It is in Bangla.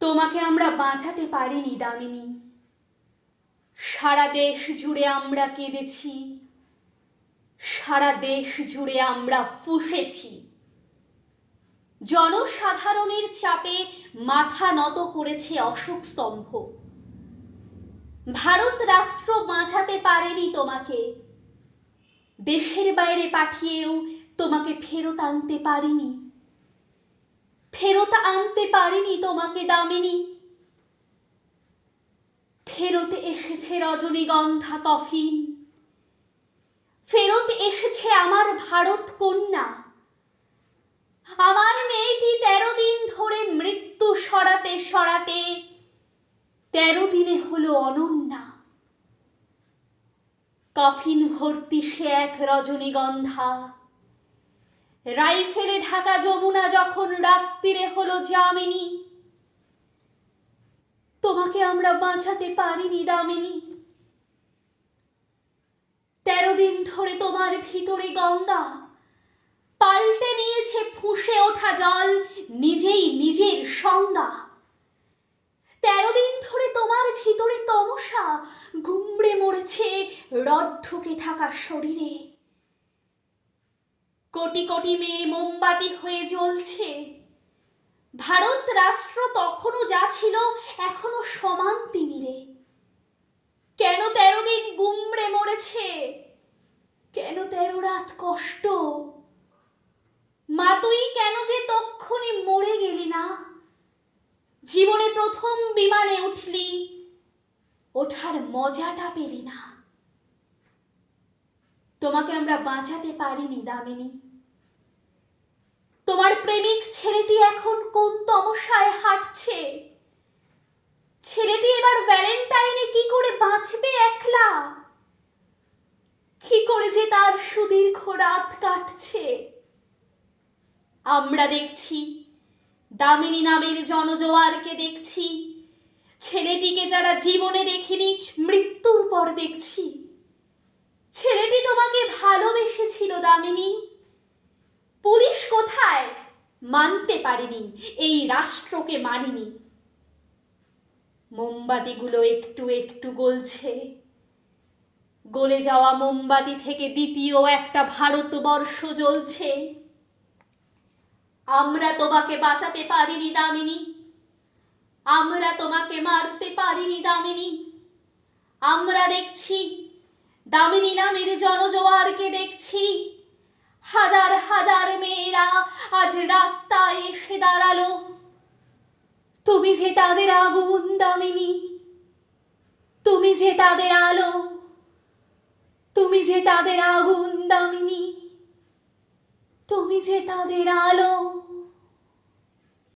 তোমাকে আমরা বাঁচাতে পারিনি দামিনী। সারা দেশ জুড়ে আমরা কেঁদেছি, সারা দেশ জুড়ে আমরা ফুঁসেছি। জনসাধারণের চাপে মাথা নত করেছে অশোক স্তম্ভ। ভারত রাষ্ট্র বাঁচাতে পারেনি তোমাকে, দেশের বাইরে পাঠিয়েও তোমাকে ফেরত আনতে পারিনি, ফেরত আনতে পারিনি তোমাকে দামিনী। ফেরত এসেছে রজনীগন্ধা কফিন, ফেরত এসেছে আমার ভারত কন্যা, আমার মেয়েটি 13 দিন ধরে মৃত্যু সরাতে সরাতে 13 দিনে হলো অনন্যা। কফিন ভর্তি সে এক রজনীগন্ধা, রাইফেলে ঢাকা যমুনা যখন রাত্রিরে হলো যামিনী। তোমাকে আমরা বাঁচাতে পারিনি দামিনী। 13 দিন ধরে তোমার ভিতরে গঙ্গা পাল্টে নিয়েছে ফুঁসে ওঠা জল, নিজেই নিজের সংজ্ঞা। 13 দিন ধরে তোমার ভিতরে তমসা গুমড়ে মরেছে রড ঢুকে থাকা শরীরে। কোটি কোটি মেয়ে মোমবাতি হয়ে জ্বলছে। ভারত রাষ্ট্র তখনও যা ছিল এখনো সমান তিমিরে। কেন 13 দিন গুমড়ে মরেছে, কেন 13 রাত কষ্ট? মা তুই কেন যে তক্ষণে মরে গেলি না? জীবনে প্রথম বিমানে উঠলি, ওঠার মজাটা পেলি না। তোমাকে আমরা বাঁচাতে পারিনি দামিনী। তোমার প্রেমিক ছেলেটি এখন কোন তমসায় হাঁটছে? ছেলেটি এবার ভ্যালেন্টাইনে কি করে বাঁচবে একলা? কি করে যে তার সুদীর্ঘ রাত কাটছে? আমরা দেখছি, দামিনী নামের জনজোয়ারকে দেখছি, ছেলেটিকে যারা জীবনে দেখিনি মৃত্যুর পর দেখছি। ছেলেটি তোমাকে ভালোবেসেছিল দামিনী। পুলিশ কোথায়? মানতে পারিনি, এই রাষ্ট্রকে মানিনি। মোমবাতিগুলো একটু একটু গলছে, গলে যাওয়া মোমবাতি থেকে দ্বিতীয় একটা ভারতবর্ষ জ্বলছে। আমরা তোমাকে বাঁচাতে পারিনি দামিনী, আমরা তোমাকে মারতে পারিনি দামিনী। আমরা দেখছি, দামিনী নামের জনজোয়ারকে দেখছি, হাজার হাজার মেয়েরা আজ রাস্তায় এসে দাঁড়ালো। তুমি যে তাদের আগুন দামিনী, তুমি যে তাদের আলো, তুমি যে তাদের আগুন দামিনী, তুমি যে তাদের আলো।